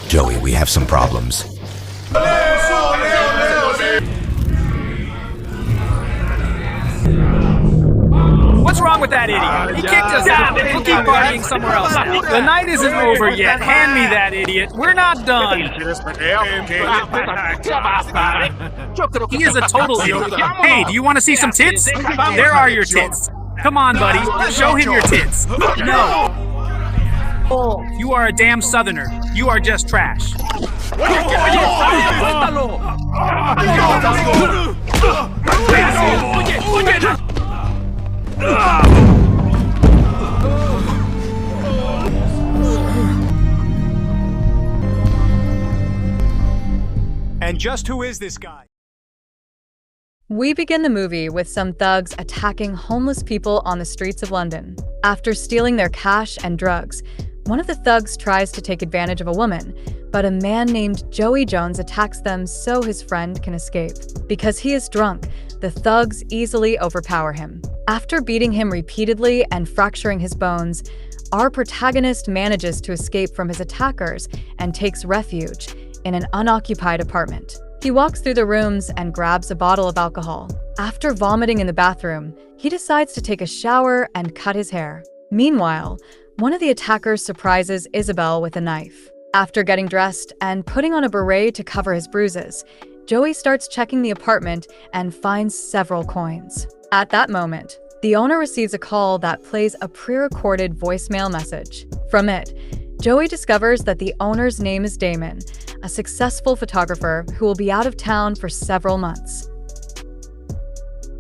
Joey, we have some problems. What's wrong with that idiot? He kicked us out. We'll keep partying somewhere else now. The night isn't over yet. Hand me that idiot. We're not done. He is a total idiot. Hey, do you want to see some tits? There are your tits. Come on, buddy. Show him your tits. No. You are a damn southerner. You are just trash. And just who is this guy? We begin the movie with some thugs attacking homeless people on the streets of London. After stealing their cash and drugs, one of the thugs tries to take advantage of a woman, but a man named Joey Jones attacks them so his friend can escape. Because he is drunk, the thugs easily overpower him. After beating him repeatedly and fracturing his bones, our protagonist manages to escape from his attackers and takes refuge in an unoccupied apartment. He walks through the rooms and grabs a bottle of alcohol. After vomiting in the bathroom, he decides to take a shower and cut his hair. Meanwhile, one of the attackers surprises Isabel with a knife. After getting dressed and putting on a beret to cover his bruises, Joey starts checking the apartment and finds several coins. At that moment, the owner receives a call that plays a pre-recorded voicemail message. From it, Joey discovers that the owner's name is Damon, a successful photographer who will be out of town for several months.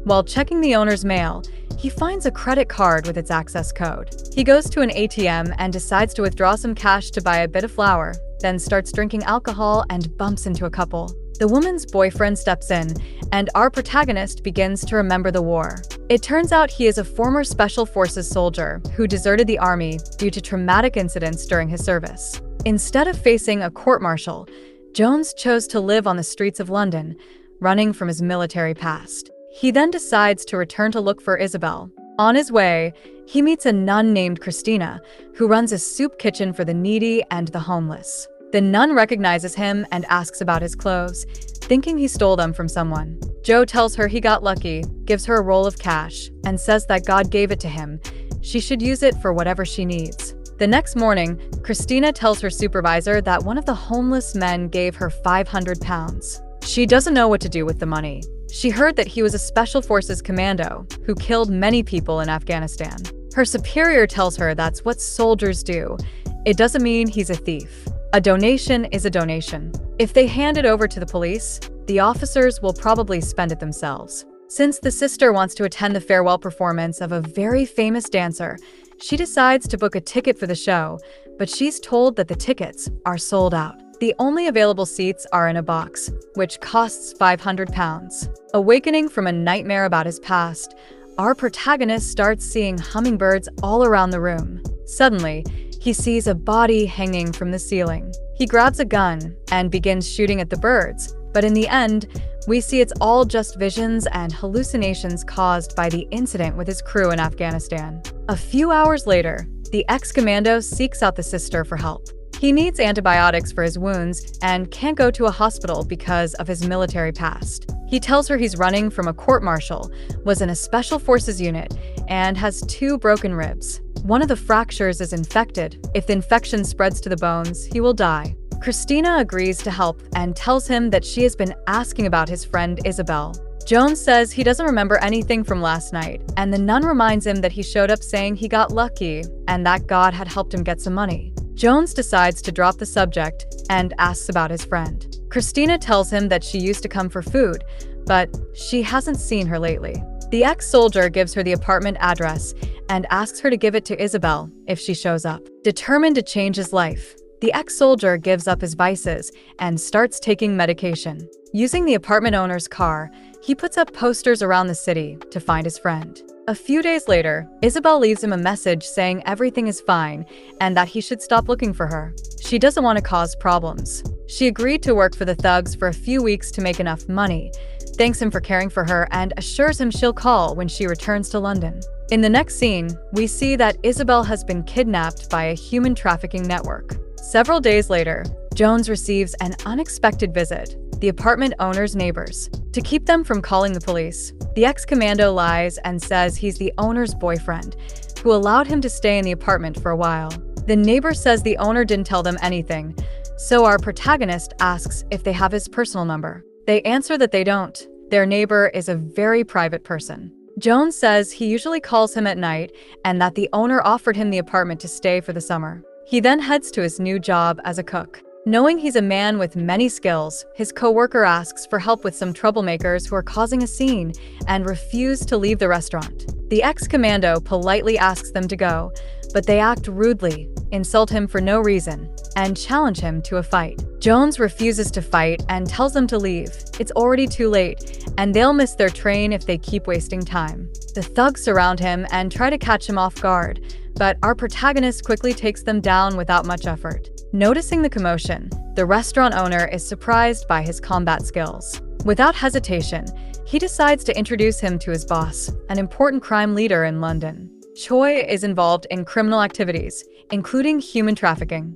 While checking the owner's mail, he finds a credit card with its access code. He goes to an ATM and decides to withdraw some cash to buy a bit of flour, then starts drinking alcohol and bumps into a couple. The woman's boyfriend steps in, and our protagonist begins to remember the war. It turns out he is a former Special Forces soldier who deserted the army due to traumatic incidents during his service. Instead of facing a court-martial, Jones chose to live on the streets of London, running from his military past. He then decides to return to look for Isabel. On his way, he meets a nun named Christina, who runs a soup kitchen for the needy and the homeless. The nun recognizes him and asks about his clothes, thinking he stole them from someone. Joe tells her he got lucky, gives her a roll of cash, and says that God gave it to him. She should use it for whatever she needs. The next morning, Christina tells her supervisor that one of the homeless men gave her £500. She doesn't know what to do with the money. She heard that he was a Special Forces commando who killed many people in Afghanistan. Her superior tells her that's what soldiers do. It doesn't mean he's a thief. A donation is a donation. If they hand it over to the police, the officers will probably spend it themselves. Since the sister wants to attend the farewell performance of a very famous dancer, she decides to book a ticket for the show, but she's told that the tickets are sold out. The only available seats are in a box, which costs £500. Awakening from a nightmare about his past, our protagonist starts seeing hummingbirds all around the room. Suddenly, he sees a body hanging from the ceiling. He grabs a gun and begins shooting at the birds, but in the end, we see it's all just visions and hallucinations caused by the incident with his crew in Afghanistan. A few hours later, the ex-commando seeks out the sister for help. He needs antibiotics for his wounds and can't go to a hospital because of his military past. He tells her he's running from a court-martial, was in a Special Forces unit, and has 2 broken ribs. One of the fractures is infected. If the infection spreads to the bones, he will die. Christina agrees to help and tells him that she has been asking about his friend Isabel. Jones says he doesn't remember anything from last night, and the nun reminds him that he showed up saying he got lucky and that God had helped him get some money. Jones decides to drop the subject and asks about his friend. Christina tells him that she used to come for food, but she hasn't seen her lately. The ex-soldier gives her the apartment address and asks her to give it to Isabel if she shows up. Determined to change his life, the ex-soldier gives up his vices and starts taking medication. Using the apartment owner's car, he puts up posters around the city to find his friend. A few days later, Isabel leaves him a message saying everything is fine and that he should stop looking for her. She doesn't want to cause problems. She agreed to work for the thugs for a few weeks to make enough money, thanks him for caring for her, and assures him she'll call when she returns to London. In the next scene, we see that Isabel has been kidnapped by a human trafficking network. Several days later, Jones receives an unexpected visit: the apartment owner's neighbors. To keep them from calling the police, the ex-commando lies and says he's the owner's boyfriend, who allowed him to stay in the apartment for a while. The neighbor says the owner didn't tell them anything, so our protagonist asks if they have his personal number. They answer that they don't. Their neighbor is a very private person. Jones says he usually calls him at night and that the owner offered him the apartment to stay for the summer. He then heads to his new job as a cook. Knowing he's a man with many skills, his coworker asks for help with some troublemakers who are causing a scene and refuse to leave the restaurant. The ex-commando politely asks them to go, but they act rudely, insult him for no reason, and challenge him to a fight. Jones refuses to fight and tells them to leave. It's already too late, and they'll miss their train if they keep wasting time. The thugs surround him and try to catch him off guard, but our protagonist quickly takes them down without much effort. Noticing the commotion, the restaurant owner is surprised by his combat skills. Without hesitation, he decides to introduce him to his boss, an important crime leader in London. Choi is involved in criminal activities, including human trafficking.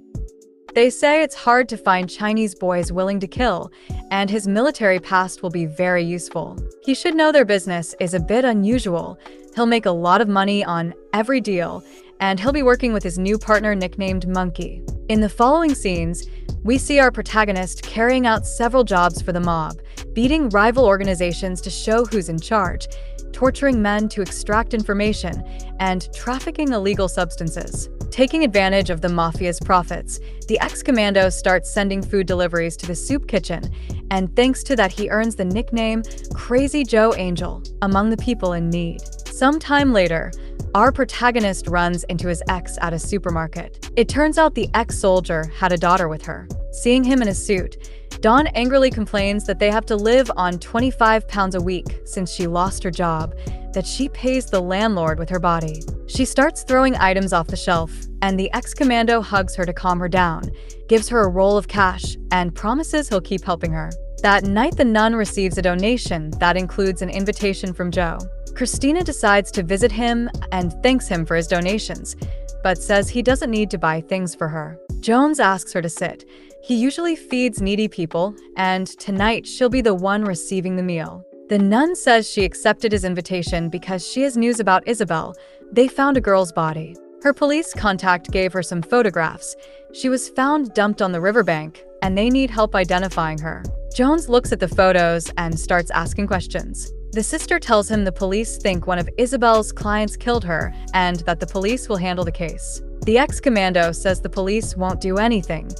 They say it's hard to find Chinese boys willing to kill, and his military past will be very useful. He should know their business is a bit unusual. He'll make a lot of money on every deal, and he'll be working with his new partner nicknamed Monkey. In the following scenes, we see our protagonist carrying out several jobs for the mob, beating rival organizations to show who's in charge, torturing men to extract information, and trafficking illegal substances. Taking advantage of the mafia's profits, the ex-commando starts sending food deliveries to the soup kitchen, and thanks to that he earns the nickname Crazy Joe Angel among the people in need. Sometime later, our protagonist runs into his ex at a supermarket. It turns out the ex-soldier had a daughter with her. Seeing him in a suit, Dawn angrily complains that they have to live on 25 pounds a week since she lost her job, that she pays the landlord with her body. She starts throwing items off the shelf, and the ex-commando hugs her to calm her down, gives her a roll of cash, and promises he'll keep helping her. That night, the nun receives a donation that includes an invitation from Joe. Christina decides to visit him and thanks him for his donations, but says he doesn't need to buy things for her. Jones asks her to sit. He usually feeds needy people, and tonight she'll be the one receiving the meal. The nun says she accepted his invitation because she has news about Isabel. They found a girl's body. Her police contact gave her some photographs. She was found dumped on the riverbank, and they need help identifying her. Jones looks at the photos and starts asking questions. The sister tells him the police think one of Isabel's clients killed her and that the police will handle the case. The ex-commando says the police won't do anything.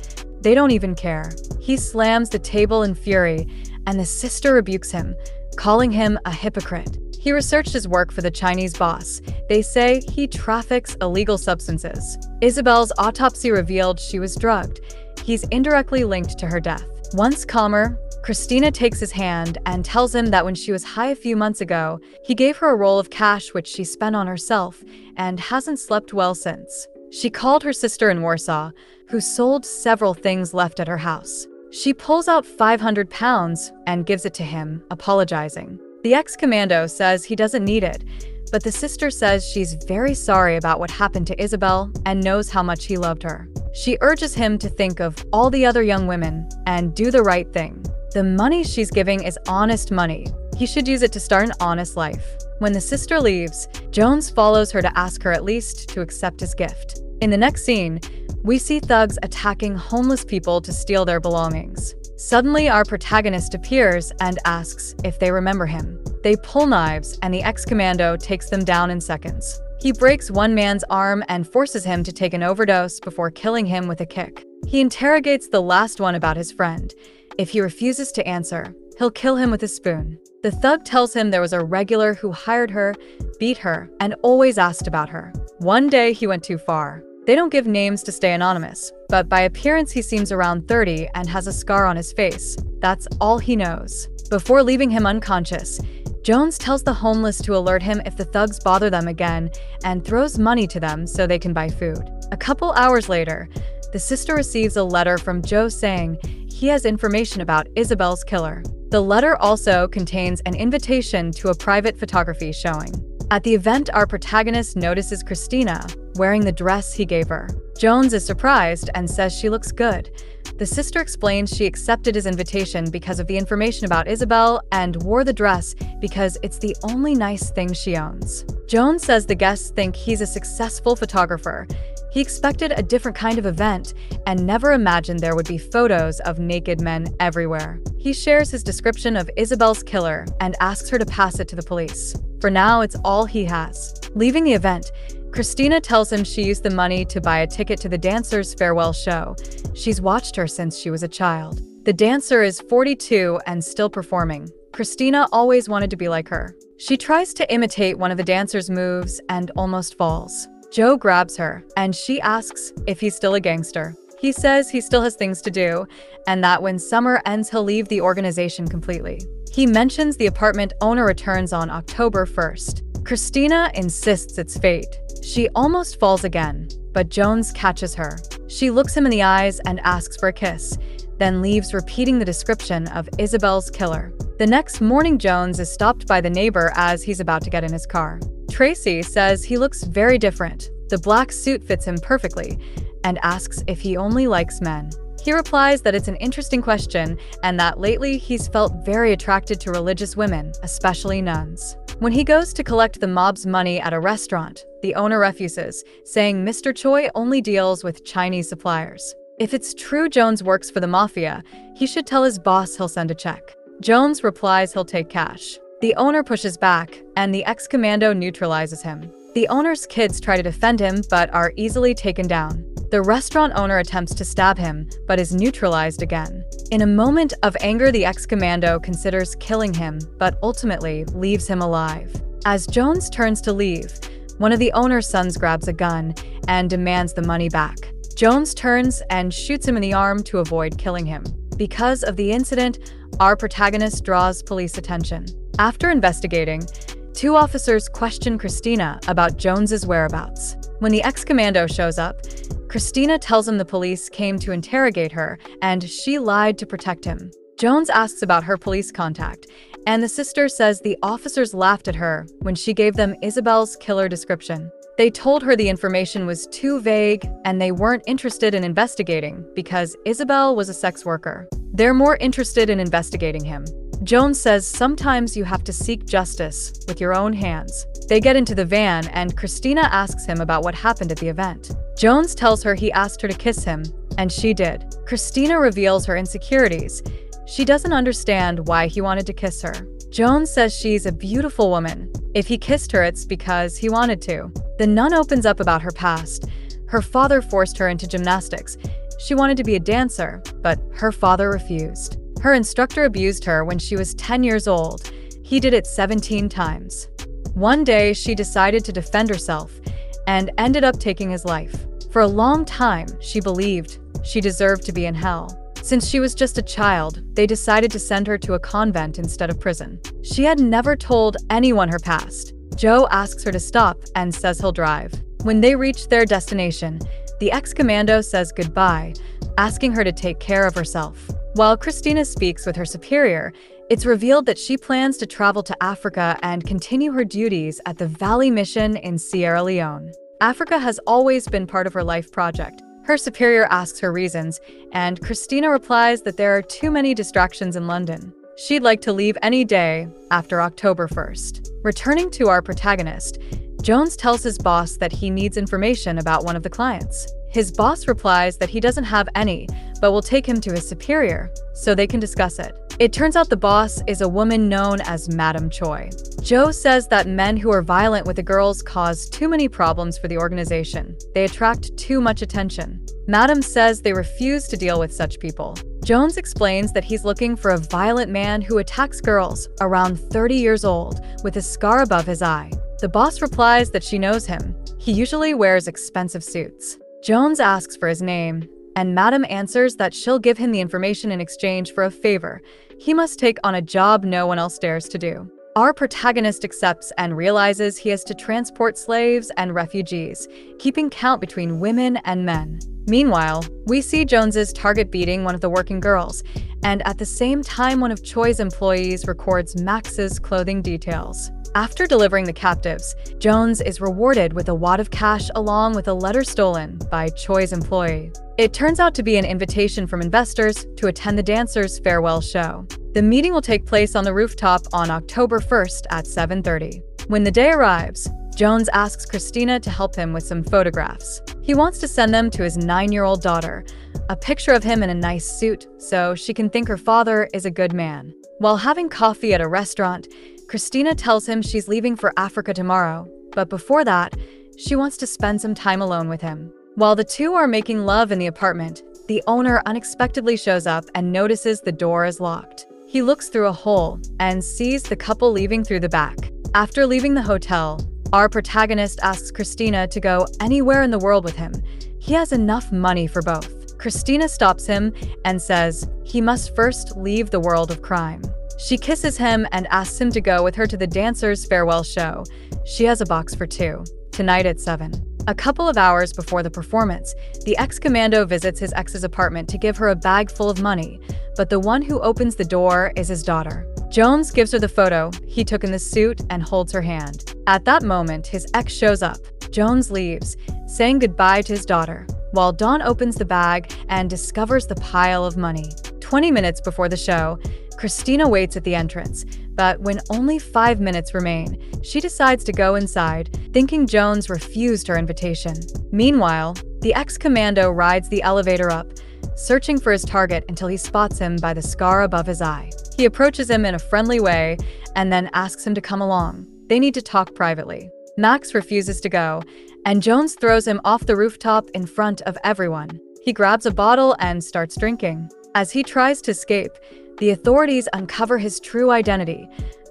They don't even care. He slams the table in fury, and the sister rebukes him, calling him a hypocrite. He researched his work for the Chinese boss. They say he traffics illegal substances. Isabel's autopsy revealed she was drugged. He's indirectly linked to her death. Once calmer, Christina takes his hand and tells him that when she was high a few months ago, he gave her a roll of cash which she spent on herself and hasn't slept well since. She called her sister in Warsaw, who sold several things left at her house. She pulls out 500 pounds and gives it to him, apologizing. The ex-commando says he doesn't need it, but the sister says she's very sorry about what happened to Isabel and knows how much he loved her. She urges him to think of all the other young women and do the right thing. The money she's giving is honest money. He should use it to start an honest life. When the sister leaves, Jones follows her to ask her at least to accept his gift. In the next scene, we see thugs attacking homeless people to steal their belongings. Suddenly, our protagonist appears and asks if they remember him. They pull knives, and the ex-commando takes them down in seconds. He breaks one man's arm and forces him to take an overdose before killing him with a kick. He interrogates the last one about his friend. If he refuses to answer, he'll kill him with a spoon. The thug tells him there was a regular who hired her, beat her, and always asked about her. One day, he went too far. They don't give names to stay anonymous, but by appearance he seems around 30 and has a scar on his face. That's all he knows. Before leaving him unconscious, Jones tells the homeless to alert him if the thugs bother them again and throws money to them so they can buy food. A couple hours later, the sister receives a letter from Joe saying he has information about Isabel's killer. The letter also contains an invitation to a private photography showing. At the event, our protagonist notices Christina wearing the dress he gave her. Jones is surprised and says she looks good, The sister explains she accepted his invitation because of the information about Isabel and wore the dress because it's the only nice thing she owns. Jones says the guests think he's a successful photographer. He expected a different kind of event and never imagined there would be photos of naked men everywhere. He shares his description of Isabel's killer and asks her to pass it to the police. For now, it's all he has. Leaving the event, Christina tells him she used the money to buy a ticket to the dancer's farewell show. She's watched her since she was a child. The dancer is 42 and still performing. Christina always wanted to be like her. She tries to imitate one of the dancer's moves and almost falls. Joe grabs her, and she asks if he's still a gangster. He says he still has things to do, and that when summer ends he'll leave the organization completely. He mentions the apartment owner returns on October 1st. Christina insists it's fate. She almost falls again, but Jones catches her. She looks him in the eyes and asks for a kiss, then leaves repeating the description of Isabel's killer. The next morning, Jones is stopped by the neighbor as he's about to get in his car. Tracy says he looks very different. The black suit fits him perfectly, and asks if he only likes men. He replies that it's an interesting question and that lately he's felt very attracted to religious women, especially nuns. When he goes to collect the mob's money at a restaurant, the owner refuses, saying Mr. Choi only deals with Chinese suppliers. If it's true Jones works for the mafia, he should tell his boss he'll send a check. Jones replies he'll take cash. The owner pushes back, and the ex-commando neutralizes him. The owner's kids try to defend him, but are easily taken down. The restaurant owner attempts to stab him, but is neutralized again. In a moment of anger, the ex-commando considers killing him, but ultimately leaves him alive. As Jones turns to leave, one of the owner's sons grabs a gun and demands the money back. Jones turns and shoots him in the arm to avoid killing him. Because of the incident, our protagonist draws police attention. After investigating, 2 officers question Christina about Jones's whereabouts. When the ex-commando shows up, Christina tells him the police came to interrogate her and she lied to protect him. Jones asks about her police contact, and the sister says the officers laughed at her when she gave them Isabel's killer description. They told her the information was too vague and they weren't interested in investigating because Isabel was a sex worker. They're more interested in investigating him. Jones says sometimes you have to seek justice with your own hands. They get into the van and Christina asks him about what happened at the event. Jones tells her he asked her to kiss him, and she did. Christina reveals her insecurities. She doesn't understand why he wanted to kiss her. Jones says she's a beautiful woman. If he kissed her, it's because he wanted to. The nun opens up about her past. Her father forced her into gymnastics. She wanted to be a dancer, but her father refused. Her instructor abused her when she was 10 years old. He did it 17 times. One day, she decided to defend herself and ended up taking his life. For a long time, she believed she deserved to be in hell. Since she was just a child, they decided to send her to a convent instead of prison. She had never told anyone her past. Joe asks her to stop and says he'll drive. When they reach their destination, the ex-commando says goodbye, asking her to take care of herself. While Christina speaks with her superior, it's revealed that she plans to travel to Africa and continue her duties at the Valley Mission in Sierra Leone. Africa has always been part of her life project. Her superior asks her reasons, and Christina replies that there are too many distractions in London. She'd like to leave any day after October 1st. Returning to our protagonist, Jones tells his boss that he needs information about one of the clients. His boss replies that he doesn't have any, but will take him to his superior so they can discuss it. It turns out the boss is a woman known as Madam Choi. Joe says that men who are violent with the girls cause too many problems for the organization. They attract too much attention. Madam says they refuse to deal with such people. Jones explains that he's looking for a violent man who attacks girls around 30 years old with a scar above his eye. The boss replies that she knows him. He usually wears expensive suits. Jones asks for his name, and Madam answers that she'll give him the information in exchange for a favor. He must take on a job no one else dares to do. Our protagonist accepts and realizes he has to transport slaves and refugees, keeping count between women and men. Meanwhile, we see Jones's target beating one of the working girls, and at the same time one of Choi's employees records Max's clothing details. After delivering the captives, Jones is rewarded with a wad of cash along with a letter stolen by Choi's employee. It turns out to be an invitation from investors to attend the dancer's farewell show. The meeting will take place on the rooftop on October 1st at 7:30. When the day arrives, Jones asks Christina to help him with some photographs. He wants to send them to his 9-year-old daughter, a picture of him in a nice suit so she can think her father is a good man. While having coffee at a restaurant, Christina tells him she's leaving for Africa tomorrow, but before that, she wants to spend some time alone with him. While the two are making love in the apartment, the owner unexpectedly shows up and notices the door is locked. He looks through a hole and sees the couple leaving through the back. After leaving the hotel, our protagonist asks Christina to go anywhere in the world with him. He has enough money for both. Christina stops him and says he must first leave the world of crime. She kisses him and asks him to go with her to the dancer's farewell show. She has a box for two, tonight at 7. A couple of hours before the performance, the ex-commando visits his ex's apartment to give her a bag full of money, but the one who opens the door is his daughter. Jones gives her the photo he took in the suit and holds her hand. At that moment, his ex shows up. Jones leaves, saying goodbye to his daughter, while Dawn opens the bag and discovers the pile of money. 20 minutes before the show, Christina waits at the entrance, but when only 5 minutes remain, she decides to go inside, thinking Jones refused her invitation. Meanwhile, the ex-commando rides the elevator up, searching for his target until he spots him by the scar above his eye. He approaches him in a friendly way and then asks him to come along. They need to talk privately. Max refuses to go, and Jones throws him off the rooftop in front of everyone. He grabs a bottle and starts drinking. As he tries to escape, the authorities uncover his true identity.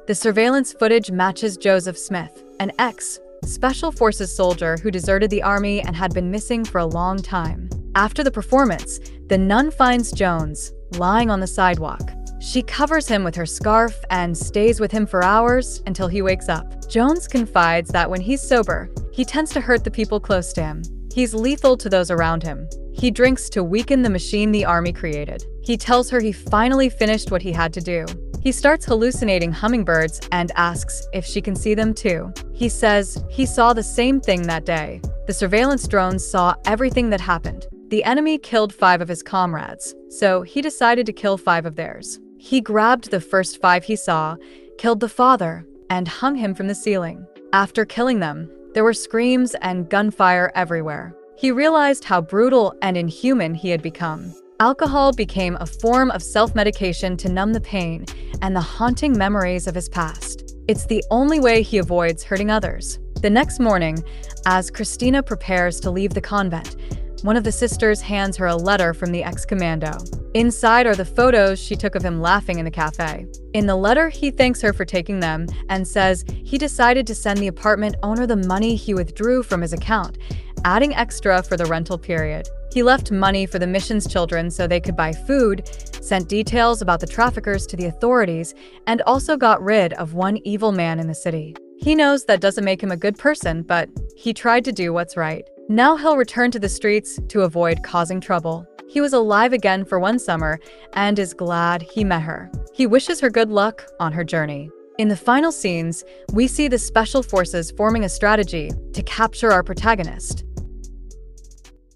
The surveillance footage matches Joseph Smith, an ex-Special Forces soldier who deserted the army and had been missing for a long time. After the performance, the nun finds Jones lying on the sidewalk. She covers him with her scarf and stays with him for hours until he wakes up. Jones confides that when he's sober, he tends to hurt the people close to him. He's lethal to those around him. He drinks to weaken the machine the army created. He tells her he finally finished what he had to do. He starts hallucinating hummingbirds and asks if she can see them too. He says he saw the same thing that day. The surveillance drones saw everything that happened. The enemy killed 5 of his comrades, so he decided to kill 5 of theirs. He grabbed the first 5 he saw, killed the father, and hung him from the ceiling. After killing them, there were screams and gunfire everywhere. He realized how brutal and inhuman he had become. Alcohol became a form of self-medication to numb the pain and the haunting memories of his past. It's the only way he avoids hurting others. The next morning, as Christina prepares to leave the convent, one of the sisters hands her a letter from the ex-commando. Inside are the photos she took of him laughing in the cafe. In the letter, he thanks her for taking them and says he decided to send the apartment owner the money he withdrew from his account, adding extra for the rental period. He left money for the mission's children so they could buy food, sent details about the traffickers to the authorities, and also got rid of one evil man in the city. He knows that doesn't make him a good person, but he tried to do what's right. Now he'll return to the streets to avoid causing trouble. He was alive again for one summer and is glad he met her. He wishes her good luck on her journey. In the final scenes, we see the special forces forming a strategy to capture our protagonist.